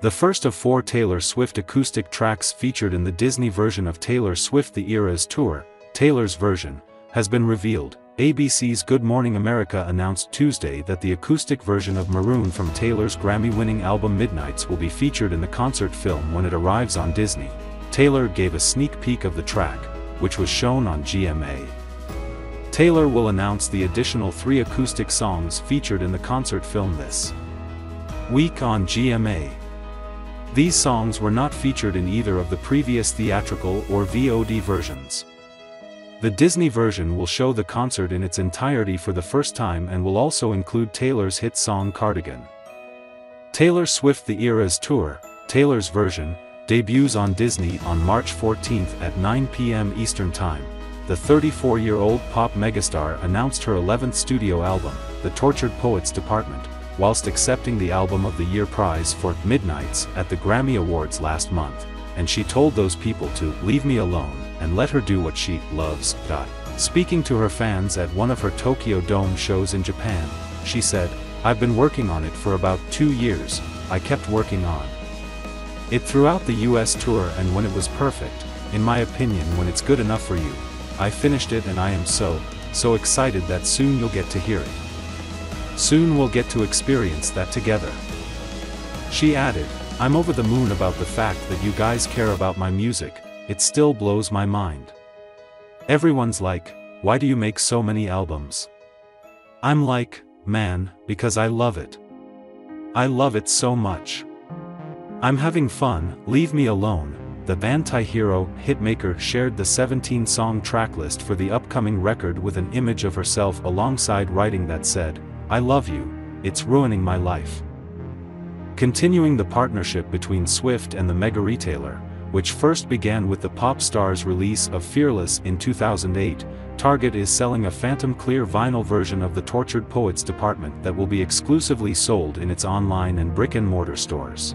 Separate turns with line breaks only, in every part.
The first of 4 Taylor Swift acoustic tracks featured in the Disney version of Taylor Swift The Eras Tour, Taylor's version, has been revealed. ABC's Good Morning America announced Tuesday that the acoustic version of Maroon from Taylor's Grammy-winning album Midnights will be featured in the concert film when it arrives on Disney. Taylor gave a sneak peek of the track, which was shown on GMA. Taylor will announce the additional 3 acoustic songs featured in the concert film this week on GMA. These songs were not featured in either of the previous theatrical or VOD versions. The Disney version will show the concert in its entirety for the first time and will also include Taylor's hit song Cardigan. Taylor Swift The Eras Tour, Taylor's version, debuts on Disney on March 14 at 9 p.m. Eastern Time. The 34-year-old pop megastar announced her 11th studio album, The Tortured Poets Department, whilst accepting the Album of the Year prize for Midnights at the Grammy Awards last month, and she told those people to leave me alone and let her do what she loves. Speaking to her fans at one of her Tokyo Dome shows in Japan, she said, "I've been working on it for about 2 years, I kept working on it throughout the US tour, and when it was perfect, in my opinion, when it's good enough for you, I finished it, and I am so excited that soon you'll get to hear it. Soon we'll get to experience that together." She added, "I'm over the moon about the fact that you guys care about my music, it still blows my mind. Everyone's like, why do you make so many albums? I'm like, man, because I love it. I love it so much. I'm having fun, leave me alone." The anti-hero hitmaker shared the 17-song tracklist for the upcoming record with an image of herself alongside writing that said, "I love you, it's ruining my life." Continuing the partnership between Swift and the mega retailer, which first began with the pop star's release of Fearless in 2008, Target is selling a phantom clear vinyl version of the Tortured Poets Department that will be exclusively sold in its online and brick-and-mortar stores.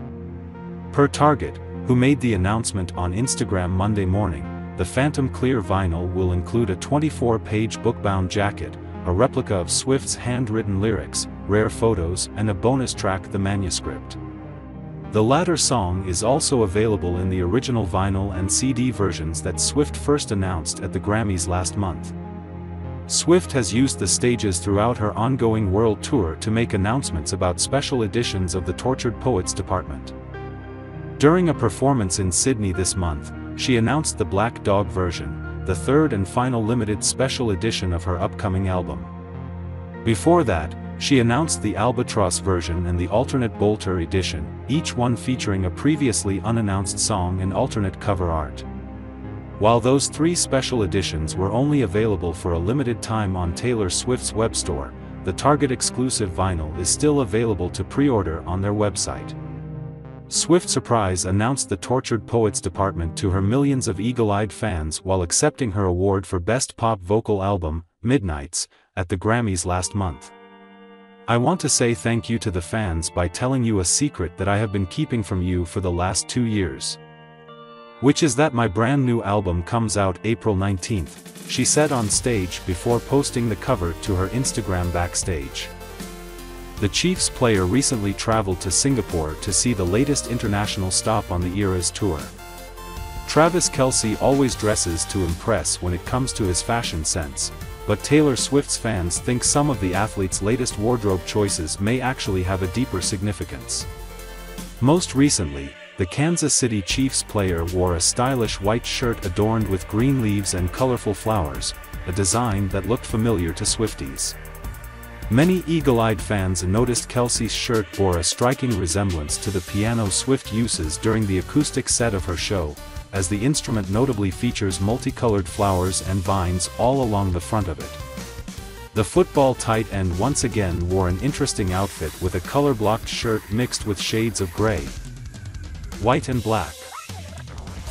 Per Target, who made the announcement on Instagram Monday morning, the phantom clear vinyl will include a 24-page book-bound jacket, a replica of Swift's handwritten lyrics, rare photos, and a bonus track, the manuscript. The latter song is also available in the original vinyl and CD versions that Swift first announced at the Grammys last month. Swift has used the stages throughout her ongoing world tour to make announcements about special editions of the Tortured Poets Department. During a performance in Sydney this month, she announced the Black Dog version, the third and final limited special edition of her upcoming album. Before that, she announced the Albatross version and the alternate Bolter edition, each one featuring a previously unannounced song and alternate cover art. While those 3 special editions were only available for a limited time on Taylor Swift's web store, the Target exclusive vinyl is still available to pre-order on their website. Swift surprise announced the Tortured Poets Department to her millions of eagle-eyed fans while accepting her award for Best Pop Vocal Album, Midnights, at the Grammys last month. "I want to say thank you to the fans by telling you a secret that I have been keeping from you for the last 2 years. Which is that my brand new album comes out April 19th, she said on stage before posting the cover to her Instagram backstage. The Chiefs player recently traveled to Singapore to see the latest international stop on the Eras Tour. Travis Kelce always dresses to impress when it comes to his fashion sense, but Taylor Swift's fans think some of the athlete's latest wardrobe choices may actually have a deeper significance. Most recently, the Kansas City Chiefs player wore a stylish white shirt adorned with green leaves and colorful flowers, a design that looked familiar to Swifties. Many eagle-eyed fans noticed Kelce's shirt bore a striking resemblance to the piano Swift uses during the acoustic set of her show, as the instrument notably features multicolored flowers and vines all along the front of it. The football tight end once again wore an interesting outfit with a color-blocked shirt mixed with shades of gray, white and black.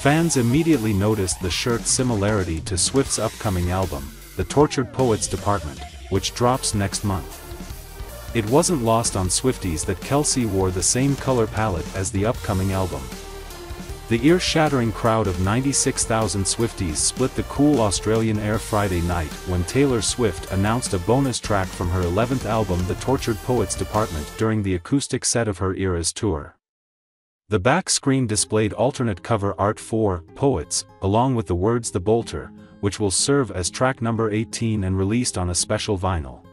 Fans immediately noticed the shirt's similarity to Swift's upcoming album, The Tortured Poets Department, which drops next month. It wasn't lost on Swifties that Kelce wore the same color palette as the upcoming album. The ear-shattering crowd of 96,000 Swifties split the cool Australian air Friday night when Taylor Swift announced a bonus track from her 11th album The Tortured Poets Department during the acoustic set of her Eras tour. The back screen displayed alternate cover art for Poets, along with the words The Bolter, which will serve as track number 18 and released on a special vinyl.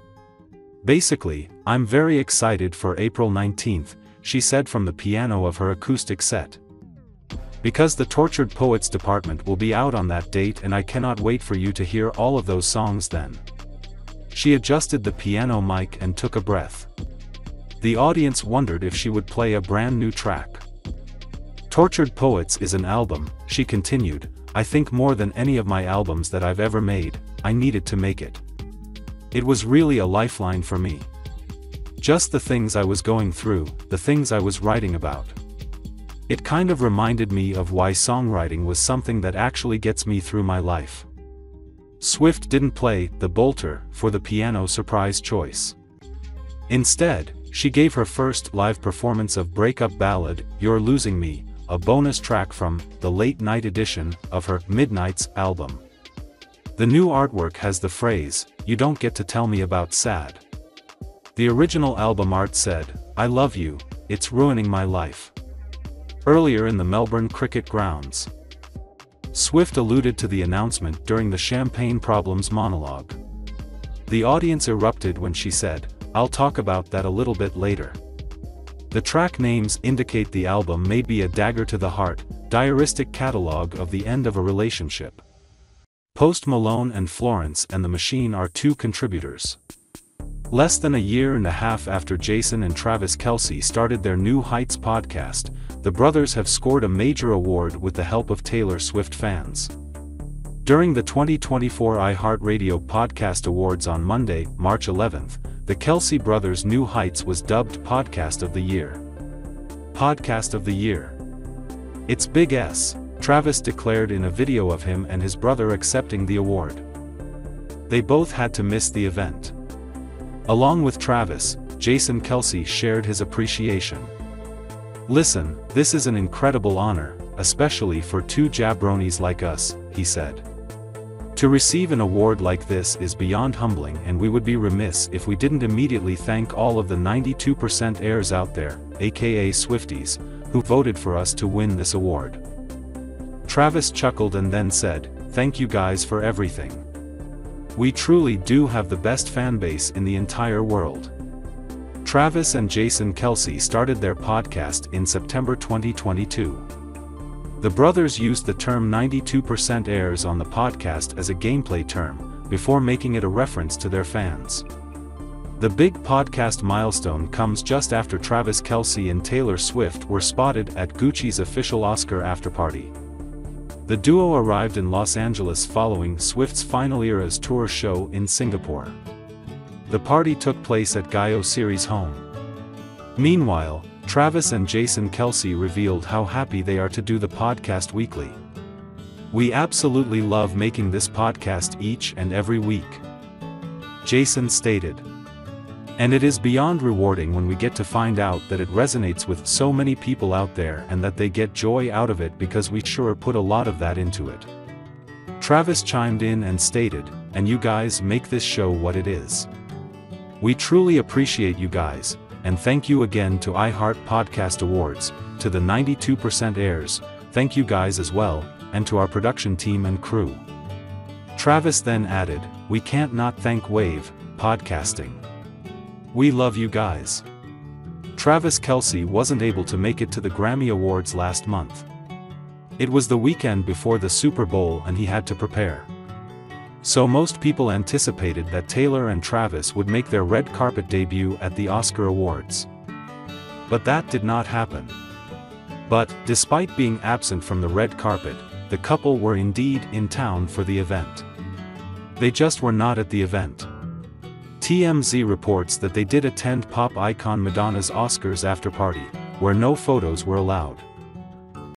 Basically, I'm very excited for April 19th, she said from the piano of her acoustic set. Because the Tortured Poets department will be out on that date and I cannot wait for you to hear all of those songs then. She adjusted the piano mic and took a breath. The audience wondered if she would play a brand new track. Tortured Poets is an album, she continued. I think more than any of my albums that I've ever made, I needed to make it. It was really a lifeline for me. Just the things I was going through, the things I was writing about. It kind of reminded me of why songwriting was something that actually gets me through my life. Swift didn't play The Bolter for the piano surprise choice. Instead, she gave her first live performance of breakup ballad, You're Losing Me, a bonus track from the late night edition of her Midnights album. The new artwork has the phrase, You don't get to tell me about sad. The original album art said, I love you, it's ruining my life. Earlier in the Melbourne cricket grounds, Swift alluded to the announcement during the Champagne Problems monologue. The audience erupted when she said, I'll talk about that a little bit later. The track names indicate the album may be a dagger to the heart, diaristic catalog of the end of a relationship. Post Malone and Florence and the Machine are two contributors. Less than a year and a half after Jason and Travis Kelce started their New Heights podcast, the brothers have scored a major award with the help of Taylor Swift fans. During the 2024 iHeartRadio Podcast Awards on Monday, March 11th, the Kelce brothers' New Heights was dubbed Podcast of the Year. Podcast of the Year. It's Big S, Travis declared in a video of him and his brother accepting the award. They both had to miss the event. Along with Travis, Jason Kelce shared his appreciation. Listen, this is an incredible honor, especially for two jabronis like us, he said. To receive an award like this is beyond humbling and we would be remiss if we didn't immediately thank all of the 92% heirs out there, aka Swifties, who voted for us to win this award. Travis chuckled and then said, Thank you guys for everything. We truly do have the best fan base in the entire world. Travis and Jason Kelce started their podcast in September 2022. The brothers used the term 92% heirs on the podcast as a gameplay term, before making it a reference to their fans. The big podcast milestone comes just after Travis Kelce and Taylor Swift were spotted at Gucci's official Oscar afterparty. The duo arrived in Los Angeles following Swift's Final Eras tour show in Singapore. The party took place at Guy Oseari's home. Meanwhile, Travis and Jason Kelce revealed how happy they are to do the podcast weekly. We absolutely love making this podcast each and every week, Jason stated. And it is beyond rewarding when we get to find out that it resonates with so many people out there and that they get joy out of it because we sure put a lot of that into it. Travis chimed in and stated, and you guys make this show what it is. We truly appreciate you guys, and thank you again to iHeart Podcast Awards, to the 92% heirs, thank you guys as well, and to our production team and crew. Travis then added, we can't not thank Wave Podcasting. We love you guys. Travis Kelce wasn't able to make it to the Grammy Awards last month. It was the weekend before the Super Bowl and he had to prepare. So most people anticipated that Taylor and Travis would make their red carpet debut at the Oscar Awards. But that did not happen. But, despite being absent from the red carpet, the couple were indeed in town for the event. They just were not at the event. TMZ reports that they did attend pop icon Madonna's Oscars after party, where no photos were allowed.